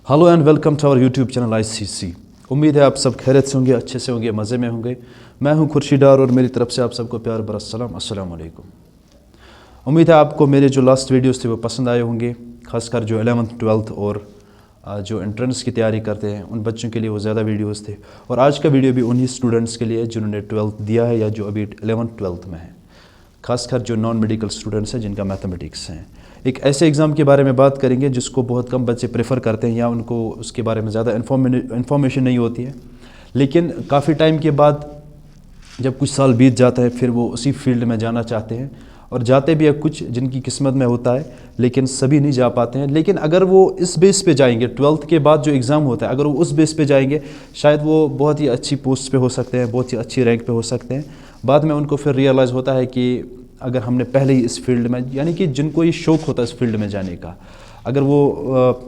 Hello and welcome to our YouTube channel ICC। उम्मीद है आप सब खैरियत से होंगे, अच्छे से होंगे, मज़े में होंगे। मैं हूं खुर्शीद डार और मेरी तरफ से आप सबको प्यार भरा सलाम, अस्सलाम वालेकुम। उम्मीद है आपको मेरे जो लास्ट वीडियोस थे वो पसंद आए होंगे, खासकर जो 11th 12th और जो एंट्रेंस की तैयारी करते हैं उन बच्चों के लिए वो ज़्यादा वीडियोस थे। और आज का वीडियो भी उन्हीं स्टूडेंट्स के लिए जिन्होंने 12th दिया है या जो अभी 11th 12th में है, खासकर जो नॉन मेडिकल स्टूडेंट्स हैं जिनका मैथमेटिक्स हैं। एक ऐसे एग्ज़ाम के बारे में बात करेंगे जिसको बहुत कम बच्चे प्रेफर करते हैं या उनको उसके बारे में ज़्यादा इन्फॉर्मेशन नहीं होती है, लेकिन काफ़ी टाइम के बाद जब कुछ साल बीत जाता है फिर वो उसी फील्ड में जाना चाहते हैं और जाते भी है कुछ जिनकी किस्मत में होता है, लेकिन सभी नहीं जा पाते हैं। लेकिन अगर वो इस बेस पे जाएंगे, 12th के बाद जो एग्ज़ाम होता है, अगर वो उस बेस पे जाएंगे शायद वो बहुत ही अच्छी पोस्ट पे हो सकते हैं, बहुत ही अच्छी रैंक पे हो सकते हैं। बाद में उनको फिर रियलाइज़ होता है कि अगर हमने पहले ही इस फील्ड में, यानी कि जिनको ये शौक़ होता है इस फील्ड में जाने का, अगर वो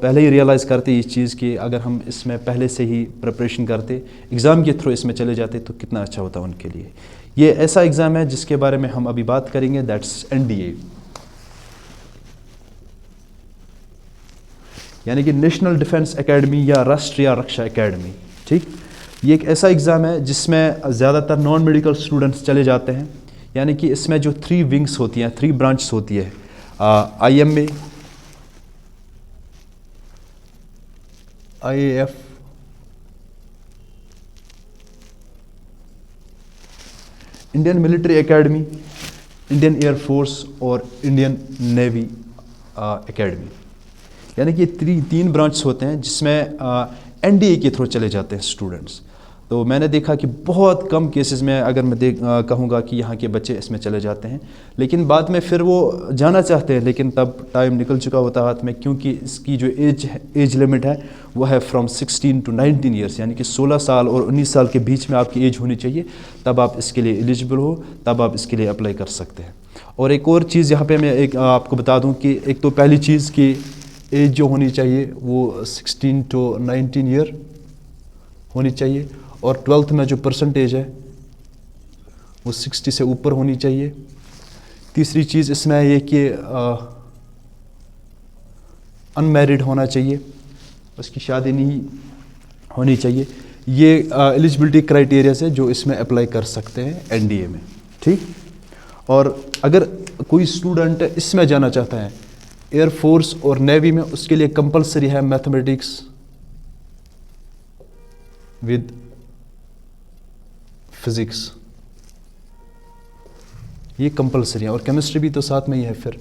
पहले ही रियलाइज़ करते इस चीज़ की, अगर हम इसमें पहले से ही प्रिपरेशन करते, एग्ज़ाम के थ्रू इसमें चले जाते तो कितना अच्छा होता उनके लिए। ये ऐसा एग्ज़ाम है जिसके बारे में हम अभी बात करेंगे, दैट्स NDA, यानी कि नेशनल डिफेंस एकेडमी या राष्ट्रीय रक्षा एकेडमी। ठीक, ये एक ऐसा एग्ज़ाम है जिसमें ज़्यादातर नॉन मेडिकल स्टूडेंट्स चले जाते हैं। यानी कि इसमें जो 3 विंग्स होती हैं, 3 ब्रांचेस होती है, IMA, IAF, Indian military academy, Indian air force और इंडियन नेवी एकेडमी। यानी कि 3 ब्रांच होते हैं जिसमें NDA के थ्रू चले जाते हैं स्टूडेंट्स। तो मैंने देखा कि बहुत कम केसेस में, अगर मैं कहूँगा कि यहाँ के बच्चे इसमें चले जाते हैं, लेकिन बाद में फिर वो जाना चाहते हैं, लेकिन तब टाइम निकल चुका होता है हाथ में, क्योंकि इसकी जो एज लिमिट है वो है फ्रॉम 16 to 19 ईयर्स, यानी कि 16 साल और 19 साल के बीच में आपकी एज होनी चाहिए, तब आप इसके लिए एलिजिबल हो, तब आप इसके लिए अप्लाई कर सकते हैं। और एक और चीज़ यहाँ पे मैं एक आपको बता दूँ कि एक तो पहली चीज़ की एज जो होनी चाहिए वो 16 to 19 ईयर होनी चाहिए, और 12th में जो परसेंटेज है वो 60 से ऊपर होनी चाहिए। तीसरी चीज़ इसमें ये कि अनमैरिड होना चाहिए, उसकी शादी नहीं होनी चाहिए। ये एलिजिबिलिटी क्राइटेरिया है जो इसमें अप्लाई कर सकते हैं NDA में। ठीक, और अगर कोई स्टूडेंट इसमें जाना चाहता है एयरफोर्स और नेवी में, उसके लिए कंपलसरी है मैथमेटिक्स विद फिज़िक्स, ये कंपलसरी है, और केमिस्ट्री भी तो साथ में ही है फिर।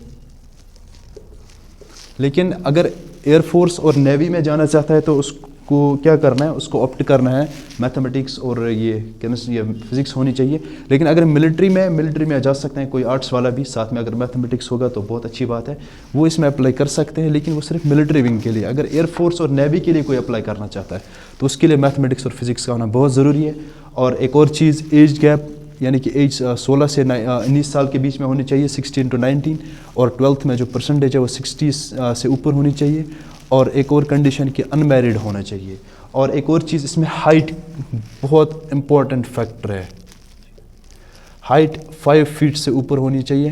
लेकिन अगर एयरफोर्स और नेवी में जाना चाहता है तो उसको क्या करना है, उसको ऑप्ट करना है मैथमेटिक्स और ये केमिस्ट्री या फिज़िक्स होनी चाहिए। लेकिन अगर मिलिट्री में जा सकते हैं, कोई आर्ट्स वाला भी साथ में अगर मैथमेटिक्स होगा तो बहुत अच्छी बात है, वो इसमें अप्लाई कर सकते हैं, लेकिन वो सिर्फ मिलिट्री विंग के लिए। अगर एयरफोर्स और नेवी के लिए कोई अप्लाई करना चाहता है तो उसके लिए मैथमेटिक्स और फिज़िक्स का होना बहुत ज़रूरी है। और एक और चीज़, एज गैप, यानी कि एज 16 से 19 साल के बीच में होनी चाहिए, 16 to 19, और 12th में जो परसेंटेज है वो 60 से ऊपर होनी चाहिए। और एक और कंडीशन कि अनमैरिड होना चाहिए। और एक और चीज़ इसमें हाइट बहुत इम्पोर्टेंट फैक्टर है, हाइट 5 फीट से ऊपर होनी चाहिए,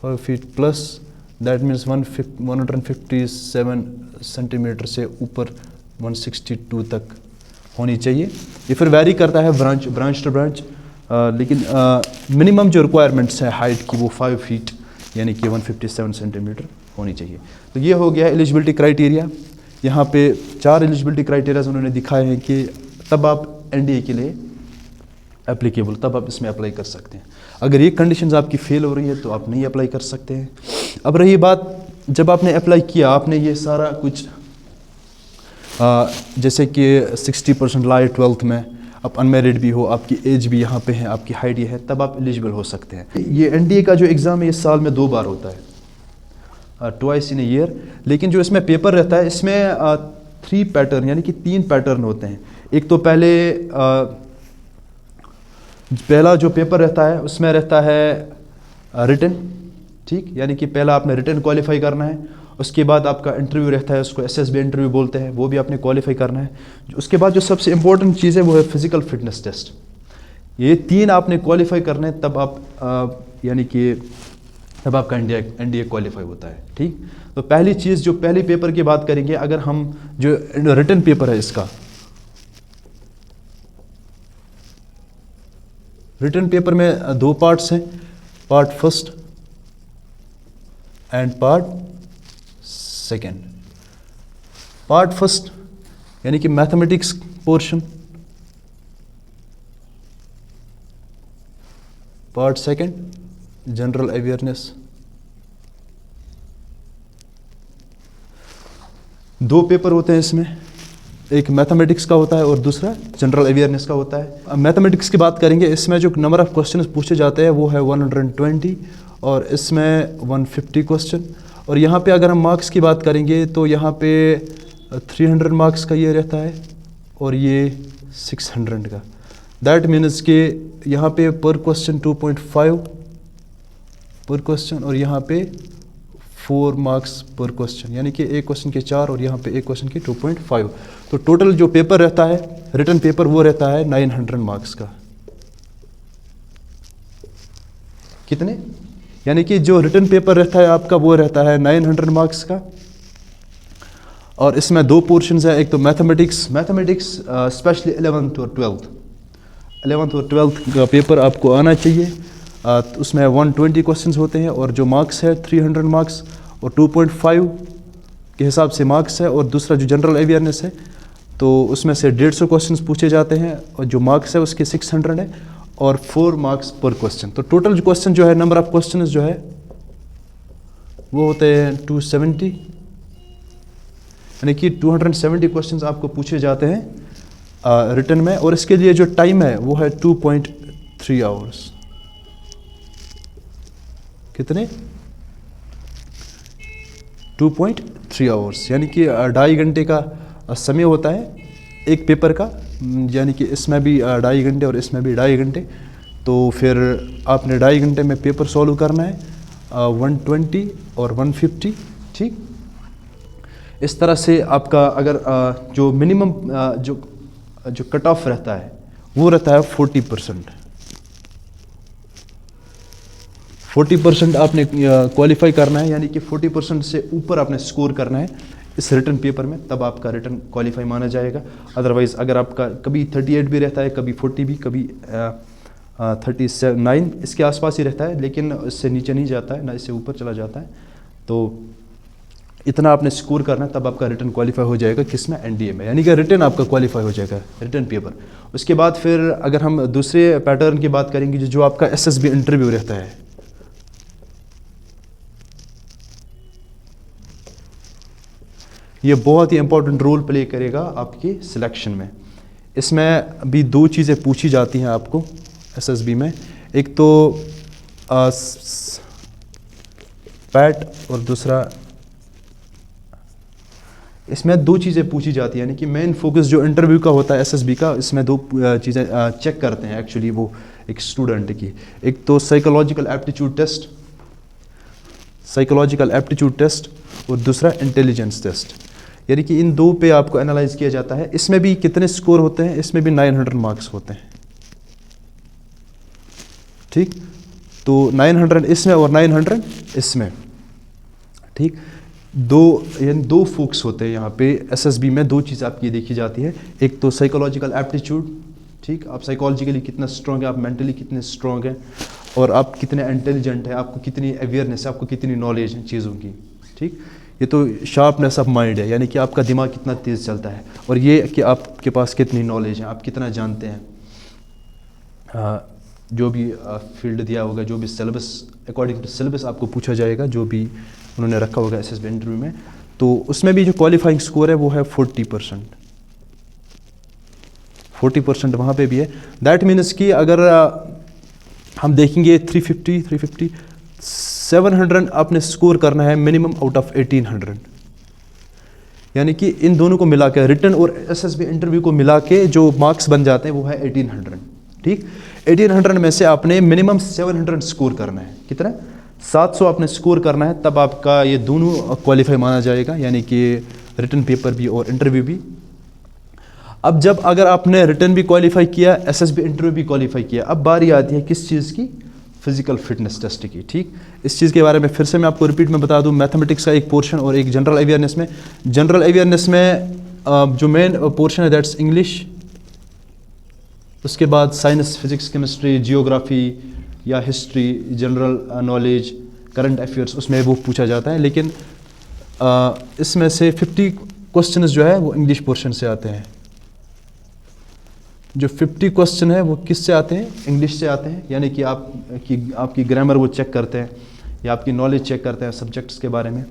5 feet plus, that means 157 centimetre से ऊपर 162 तक होनी चाहिए। ये फिर वैरी करता है ब्रांच टू ब्रांच, लेकिन मिनिमम जो रिक्वायरमेंट्स है हाइट की वो 5 फीट यानी कि 157 सेंटीमीटर होनी चाहिए। तो ये हो गया एलिजिबिलिटी क्राइटेरिया। यहाँ पे 4 एलिजिबिलिटी क्राइटेरियाज उन्होंने दिखाए हैं कि तब आप NDA के लिए एप्लीकेबल, तब आप इसमें अप्लाई कर सकते हैं। अगर ये कंडीशंस आपकी फेल हो रही है तो आप नहीं अप्लाई कर सकते हैं। अब रही बात, जब आपने अप्लाई किया, आपने ये सारा कुछ जैसे कि 60% लाए 12th में, आप अनमेरिड भी हो, आपकी एज भी यहाँ पे है, आपकी हाइट ये है, तब आप एलिजिबल हो सकते हैं। ये NDA का जो एग्ज़ाम है ये साल में 2 बार होता है, ट्वाइस इन ए ईयर। लेकिन जो इसमें पेपर रहता है इसमें 3 पैटर्न, यानी कि 3 पैटर्न होते हैं। एक तो पहला जो पेपर रहता है उसमें रहता है रिटन, ठीक, यानी कि पहला आपने रिटन क्वालिफाई करना है। उसके बाद आपका इंटरव्यू रहता है, उसको SSB इंटरव्यू बोलते हैं, वो भी आपने क्वालिफाई करना है। उसके बाद जो सबसे इम्पोर्टेंट चीज़ है वो है फिज़िकल फिटनेस टेस्ट। ये 3 आपने क्वालिफाई करने, तब आप यानी कि तब आपका एनडीए क्वालिफाई होता है। ठीक, तो पहली चीज़ जो पहले पेपर की बात करेंगे, अगर हम जो रिटन पेपर है इसका, रिटन पेपर में दो पार्ट्स हैं, part first and part second. Part first यानी कि mathematics portion, part second general awareness. दो पेपर होते हैं इसमें, एक मैथमेटिक्स का होता है और दूसरा जनरल अवेयरनेस का होता है। अब मैथमेटिक्स की बात करेंगे, इसमें जो नंबर ऑफ क्वेश्चन पूछे जाते हैं वो है 120 और इसमें 150 क्वेश्चन। और यहाँ पे अगर हम मार्क्स की बात करेंगे तो यहाँ पे 300 मार्क्स का ये रहता है और ये 600 का। दैट मीन्स कि यहाँ पे पर क्वेश्चन 2.5 पर क्वेश्चन और यहाँ पे 4 मार्क्स पर क्वेश्चन, यानी कि एक क्वेश्चन के 4 और यहाँ पे एक क्वेश्चन के 2.5। तो टोटल जो पेपर रहता है रिटन पेपर वो रहता है 900 मार्क्स का। कितने? यानी कि जो रिटन पेपर रहता है आपका वो रहता है 900 मार्क्स का। और इसमें दो पोर्शंस है, एक तो मैथमेटिक्स स्पेशली 11th और 12th का पेपर आपको आना चाहिए। तो उसमें 120 क्वेश्चंस होते हैं और जो मार्क्स है 300 मार्क्स और 2.5 के हिसाब से मार्क्स है। और दूसरा जो जनरल अवेयरनेस है तो उसमें से 150 क्वेश्चंस पूछे जाते हैं और जो मार्क्स है उसके 600 है और 4 मार्क्स पर क्वेश्चन। तो टोटल जो क्वेश्चन जो है, नंबर ऑफ क्वेश्चन जो है वो होते हैं 270, यानी कि 270 क्वेश्चंस आपको पूछे जाते हैं रिटन में। और इसके लिए जो टाइम है वो है 2.3 आवर्स। कितने? 2.3 आवर्स, यानी कि 2.5 घंटे का समय होता है एक पेपर का, यानी कि इसमें भी 2.5 घंटे और इसमें भी 2.5 घंटे। तो फिर आपने 2.5 घंटे में पेपर सॉल्व करना है 120 और 150। ठीक, इस तरह से आपका अगर जो मिनिमम जो कट ऑफ रहता है वो रहता है 40%। 40% आपने क्वालिफाई करना है, यानी कि 40% से ऊपर आपने स्कोर करना है इस रिटन पेपर में, तब आपका रिटन क्वालिफाई माना जाएगा। अदरवाइज़ अगर आपका कभी 38 भी रहता है, कभी 40 भी, कभी 39 इसके आसपास ही रहता है, लेकिन इससे नीचे नहीं जाता है, ना इससे ऊपर चला जाता है। तो इतना आपने स्कोर करना है, तब आपका रिटन क्वालिफाई हो जाएगा किसमें? एनडीए में, यानी कि रिटन आपका क्वालिफाई हो जाएगा रिटन पेपर। उसके बाद फिर अगर हम दूसरे पैटर्न की बात करेंगे, जो आपका एसएसबी इंटरव्यू रहता है, ये बहुत ही इंपॉर्टेंट रोल प्ले करेगा आपकी सिलेक्शन में। इसमें भी दो चीज़ें पूछी जाती हैं आपको एसएसबी में, एक तो पैट और दूसरा, इसमें दो चीज़ें पूछी जाती हैं, यानी कि मेन फोकस जो इंटरव्यू का होता है एसएसबी का, इसमें दो चीज़ें चेक करते हैं एक्चुअली वो एक स्टूडेंट की। एक तो साइकोलॉजिकल एप्टीट्यूड टेस्ट और दूसरा इंटेलिजेंस टेस्ट, यानी कि इन दो पे आपको एनालाइज किया जाता है। इसमें भी कितने स्कोर होते हैं? इसमें भी 900 मार्क्स होते हैं। ठीक, तो 900 इसमें और 900 इसमें। ठीक, दो फोकस होते हैं यहाँ पे एसएसबी में। दो चीज़ आपकी देखी जाती है, एक तो साइकोलॉजिकल एप्टीट्यूड, ठीक, आप साइकोलॉजिकली कितना स्ट्रॉन्ग है, आप मेंटली कितने स्ट्रॉन्ग हैं, और आप कितने इंटेलिजेंट हैं, आपको कितनी अवेयरनेस है, आपको कितनी नॉलेज है चीज़ों की। ठीक, ये तो शार्पनेस ऑफ माइंड है, यानी कि आपका दिमाग कितना तेज़ चलता है, और ये कि आपके पास कितनी नॉलेज है, आप कितना जानते हैं। जो भी फील्ड दिया होगा, जो भी सिलेबस, अकॉर्डिंग टू सिलेबस आपको पूछा जाएगा, जो भी उन्होंने रखा होगा एसएसबी इंटरव्यू में, तो उसमें भी जो क्वालिफाइंग स्कोर है वो है 40%। 40% वहाँ पे भी है। दैट मीन्स कि अगर हम देखेंगे 350 700 आपने स्कोर करना है मिनिमम आउट ऑफ 1800, यानी कि इन दोनों को मिला के, रिटन और एसएसबी इंटरव्यू को मिला के जो मार्क्स बन जाते हैं वो है 1800। ठीक, 1800 में से आपने मिनिमम 700 स्कोर करना है। कितना? 700 आपने स्कोर करना है, तब आपका ये दोनों क्वालिफाई माना जाएगा, यानी कि रिटन पेपर भी और इंटरव्यू भी। अब जब अगर आपने रिटन भी क्वालिफाई किया, एसएसबी इंटरव्यू भी क्वालिफाई किया, अब बारी आती है किस चीज़ की? फिजिकल फिटनेस टेस्ट की। ठीक, इस चीज़ के बारे में फिर से मैं आपको रिपीट में बता दूं, मैथमेटिक्स का एक पोर्शन और एक जनरल अवेयरनेस में। जनरल अवेयरनेस में जो मेन पोर्शन है दैट्स इंग्लिश, उसके बाद साइंस, फिजिक्स, केमिस्ट्री, जियोग्राफी या history, general knowledge, current affairs, उसमें वो पूछा जाता है। लेकिन इसमें से 50 क्वेश्चंस जो है वो इंग्लिश पोर्शन से आते हैं। जो 50 क्वेश्चन है वो किससे आते हैं? इंग्लिश से आते हैं। यानी कि आपकी ग्रामर वो चेक करते हैं या आपकी नॉलेज चेक करते हैं सब्जेक्ट्स के बारे में।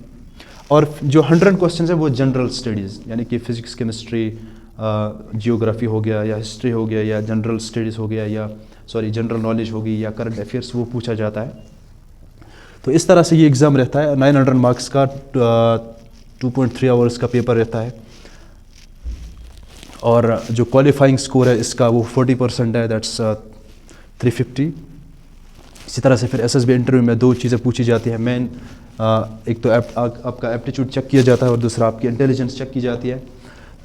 और जो 100 क्वेश्चन है वो जनरल स्टडीज़, यानी कि फिजिक्स, केमिस्ट्री, जियोग्राफी हो गया या हिस्ट्री हो गया या जनरल स्टडीज़ हो गया या जनरल नॉलेज होगी या करंट अफेयर्स, वो पूछा जाता है। तो इस तरह से ये एग्ज़ाम रहता है। 900 मार्क्स का 2.3 आवर्स का पेपर रहता है। और जो क्वालिफाइंग स्कोर है इसका वो 40% है, दैट्स 350। इसी तरह से फिर एसएसबी इंटरव्यू में 2 चीज़ें पूछी जाती है मेन। एक तो आपका एप्टीट्यूड चेक किया जाता है और दूसरा आपकी इंटेलिजेंस चेक की जाती है।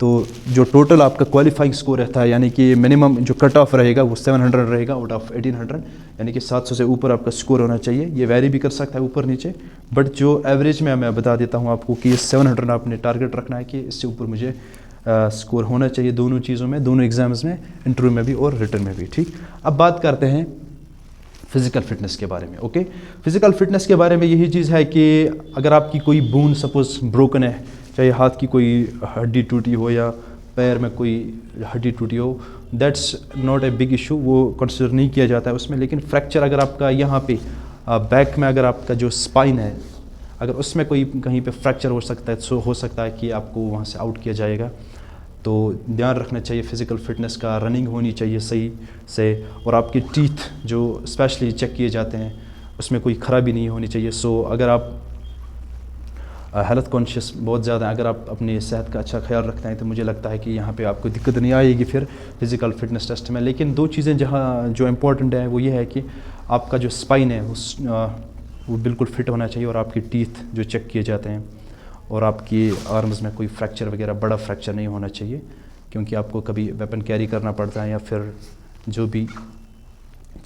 तो जो टोटल आपका क्वालिफाइंग स्कोर रहता है, यानी कि मिनिमम जो कट ऑफ रहेगा वो 700 रहेगा आउट ऑफ 1800, यानी कि 700 से ऊपर आपका स्कोर होना चाहिए। ये वेरी भी कर सकता है ऊपर नीचे, बट जो एवरेज में मैं बता देता हूँ आपको कि 700 आपने टारगेट रखना है कि इससे ऊपर मुझे स्कोर होना चाहिए दोनों चीज़ों में, दोनों एग्जाम्स में, इंटरव्यू में भी और रिटर्न में भी। ठीक, अब बात करते हैं फिज़िकल फिटनेस के बारे में। ओके, फिज़िकल फिटनेस के बारे में यही चीज़ है कि अगर आपकी कोई बोन सपोज ब्रोकन है, चाहे हाथ की कोई हड्डी टूटी हो या पैर में कोई हड्डी टूटी हो, that's not a big issue, वो कंसिडर नहीं किया जाता है उसमें। लेकिन फ्रैक्चर अगर आपका यहाँ पे बैक में, अगर आपका जो स्पाइन है, अगर उसमें कोई कहीं पे फ्रैक्चर हो सकता है, तो हो सकता है कि आपको वहाँ से आउट किया जाएगा। तो ध्यान रखना चाहिए फिज़िकल फिटनेस का, रनिंग होनी चाहिए सही से, और आपके टीथ जो स्पेशली चेक किए जाते हैं उसमें कोई ख़राबी नहीं होनी चाहिए। सो अगर आप हेल्थ कॉन्शियस बहुत ज़्यादा है, अगर आप अपनी सेहत का अच्छा ख्याल रखते हैं, तो मुझे लगता है कि यहाँ पे आपको दिक्कत नहीं आएगी फिर फिज़िकल फिटनेस टेस्ट में। लेकिन 2 चीज़ें जो इम्पोर्टेंट है वो ये है कि आपका जो स्पाइन है वो बिल्कुल फिट होना चाहिए, और आपके टीथ जो चेक किए जाते हैं, और आपकी आर्म्स में कोई फ्रैक्चर वगैरह, बड़ा फ्रैक्चर नहीं होना चाहिए, क्योंकि आपको कभी वेपन कैरी करना पड़ता है या फिर जो भी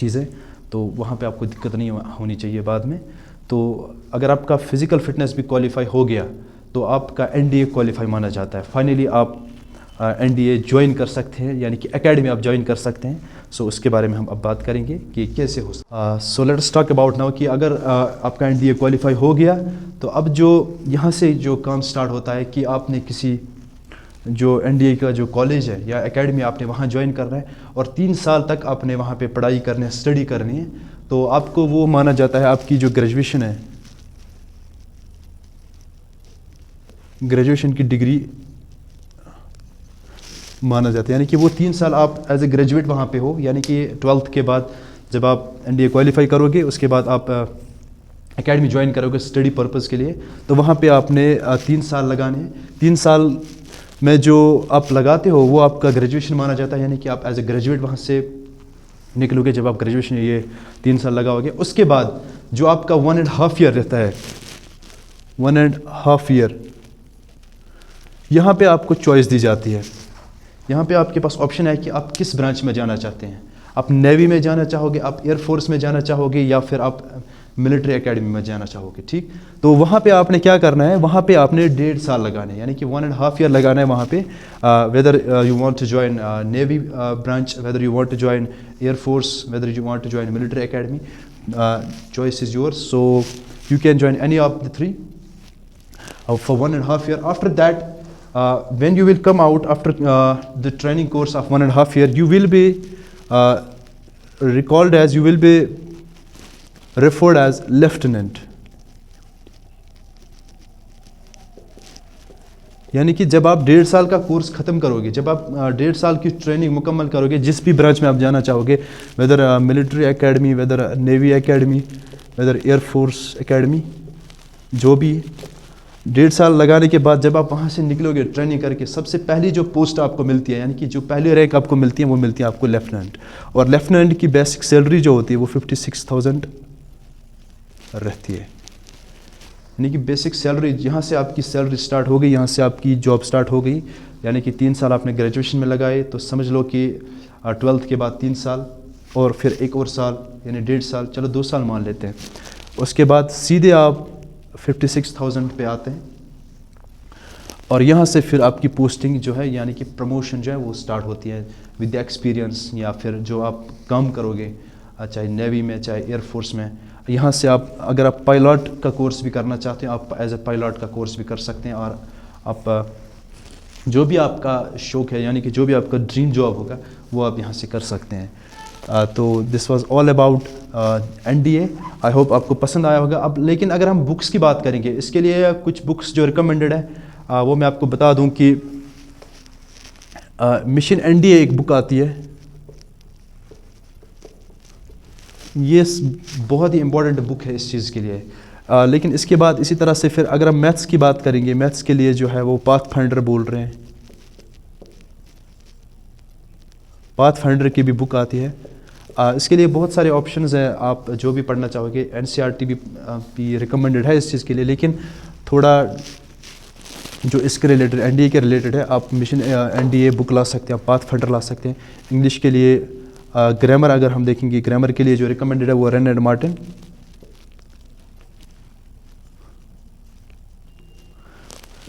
चीज़ें, तो वहाँ पे आपको दिक्कत नहीं होनी चाहिए बाद में। तो अगर आपका फ़िज़िकल फिटनेस भी क्वालिफाई हो गया तो आपका एनडीए क्वालिफाई माना जाता है। फाइनली आप एनडीए ज्वाइन कर सकते हैं, यानी कि एकेडमी आप ज्वाइन कर सकते हैं। सो उसके बारे में हम अब बात करेंगे कि कैसे हो। So let's talk about now कि अगर आपका एनडीए क्वालिफाई हो गया तो अब जो यहाँ से जो काम स्टार्ट होता है कि आपने किसी जो एनडीए का जो कॉलेज है या एकेडमी आपने वहाँ ज्वाइन करना है, और 3 साल तक आपने वहाँ पे पढ़ाई करनी है, स्टडी करनी है। तो आपको वो माना जाता है, आपकी जो ग्रेजुएशन है, ग्रेजुएशन की डिग्री माना जाता है। यानी कि वो 3 साल आप एज ए ग्रेजुएट वहाँ पे हो, यानी कि 12th के बाद जब आप एनडीए क्वालिफाई करोगे उसके बाद आप एकेडमी ज्वाइन करोगे स्टडी पर्पज़ के लिए, तो वहाँ पे आपने 3 साल लगाने हैं। 3 साल में जो आप लगाते हो वो आपका ग्रेजुएशन माना जाता है, यानी कि आप एज ए ग्रेजुएट वहाँ से निकलोगे। जब आप ग्रेजुएशन ये 3 साल लगाओगे, उसके बाद जो आपका 1.5 ईयर रहता है, 1.5 ईयर, यहाँ पे आपको चॉइस दी जाती है। यहाँ पे आपके पास ऑप्शन है कि आप किस ब्रांच में जाना चाहते हैं। आप नेवी में जाना चाहोगे, आप एयरफोर्स में जाना चाहोगे, या फिर आप मिलिट्री एकेडमी में जाना चाहोगे। ठीक, तो वहाँ पे आपने क्या करना है, वहाँ पे आपने 1.5 साल लगाने, यानी कि 1.5 ईयर लगाना है वहाँ पे। Whether you want to join navy branch, whether you want to join air force, whether you want to join military academy, choice is yours. So you can join any of the 3 for 1.5 year. After that, when you will come out after the training course of 1.5 year, you will be recalled as, you will be referred as lieutenant. यानी कि जब आप 1.5 साल का course ख़त्म करोगे, जब आप 1.5 साल की ट्रेनिंग मुकम्मल करोगे, जिस भी ब्रांच में आप जाना चाहोगे, whether military academy, whether navy academy, whether air force academy, जो भी, 1.5 साल लगाने के बाद जब आप वहाँ से निकलोगे ट्रेनिंग करके, सबसे पहली जो पोस्ट आपको मिलती है, यानी कि जो पहली रैंक आपको मिलती है, वो मिलती है आपको लेफ्टिनेंट। और लेफ्टिनेंट की बेसिक सैलरी जो होती है वो 56,000 रहती है। यानी कि बेसिक सैलरी, यहाँ से आपकी सैलरी स्टार्ट हो गई, यहाँ से आपकी जॉब स्टार्ट हो गई। यानी कि 3 साल आपने ग्रेजुएशन में लगाए, तो समझ लो कि 12th के बाद 3 साल, और फिर एक और साल यानी 1.5 साल, चलो 2 साल मान लेते हैं। उसके बाद सीधे आप 56,000 पे आते हैं और यहाँ से फिर आपकी पोस्टिंग जो है यानी कि प्रमोशन जो है वो स्टार्ट होती है विद एक्सपीरियंस, या फिर जो आप काम करोगे चाहे नेवी में चाहे एयरफोर्स में। यहाँ से आप अगर आप पायलट का कोर्स भी करना चाहते हैं, आप एज ए पायलट का कोर्स भी कर सकते हैं, और आप जो भी आपका शौक है यानी कि जो भी आपका ड्रीम जॉब होगा वो आप यहाँ से कर सकते हैं। तो this was all about NDA। I hope आपको पसंद आया होगा। अब लेकिन अगर हम बुक्स की बात करेंगे, इसके लिए कुछ बुक्स जो रिकमेंडेड है वो मैं आपको बता दूं कि मिशन NDA एक बुक आती है, ये बहुत ही इम्पोर्टेंट बुक है इस चीज़ के लिए। लेकिन इसके बाद इसी तरह से फिर अगर हम मैथ्स की बात करेंगे, मैथ्स के लिए जो है वो पाथफाइंडर बोल रहे हैं, पाथफाइंडर की भी बुक आती है। इसके लिए बहुत सारे ऑप्शंस हैं, आप जो भी पढ़ना चाहोगे। NCERT भी रिकमेंडेड है इस चीज़ के लिए, लेकिन थोड़ा जो इसके रिलेटेड NDA के रिलेटेड है, आप मिशन NDA बुक ला सकते हैं, आप पाथफाइंडर ला सकते हैं। इंग्लिश के लिए ग्रामर अगर हम देखेंगे, ग्रामर के लिए जो रिकमेंडेड है वो रन एंड मार्टिन।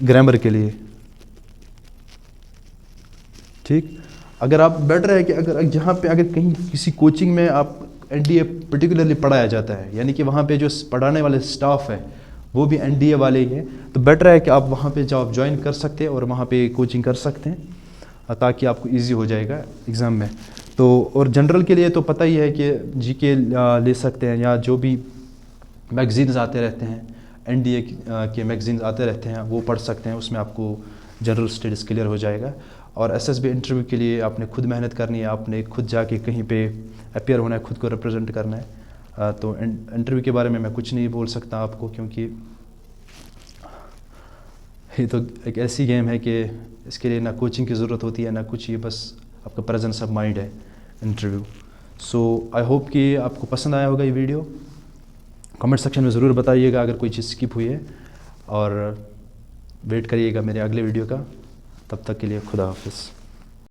ग्रामर के लिए ठीक। अगर आप बेटर है कि अगर जहाँ पे अगर कहीं किसी कोचिंग में आप NDA पर्टिकुलरली पढ़ाया जाता है, यानी कि वहाँ पे जो पढ़ाने वाले स्टाफ है वो भी NDA वाले ही हैं, तो बेटर है कि आप वहाँ पे जब ज्वाइन कर सकते हैं और वहाँ पे कोचिंग कर सकते हैं, ताकि आपको इजी हो जाएगा एग्ज़ाम में। तो और जनरल के लिए तो पता ही है कि GK ले सकते हैं, या जो भी मैगज़ीन्स आते रहते हैं NDA के मैगज़ीन्स आते रहते हैं वो पढ़ सकते हैं, उसमें आपको जनरल स्टडीज़ क्लियर हो जाएगा। और SSB इंटरव्यू के लिए आपने खुद मेहनत करनी है, आपने खुद जाके कहीं पे अपीयर होना है, खुद को रिप्रेजेंट करना है। तो इंटरव्यू के बारे में मैं कुछ नहीं बोल सकता आपको, क्योंकि ये तो एक ऐसी गेम है कि इसके लिए ना कोचिंग की ज़रूरत होती है ना कुछ, ये बस आपका प्रेजेंस ऑफ माइंड है इंटरव्यू। सो आई होप कि आपको पसंद आया होगा ये वीडियो। कमेंट सेक्शन में ज़रूर बताइएगा अगर कोई चीज़ स्किप हुई है, और वेट करिएगा मेरे अगले वीडियो का। तब तक के लिए खुदा हाफिज़।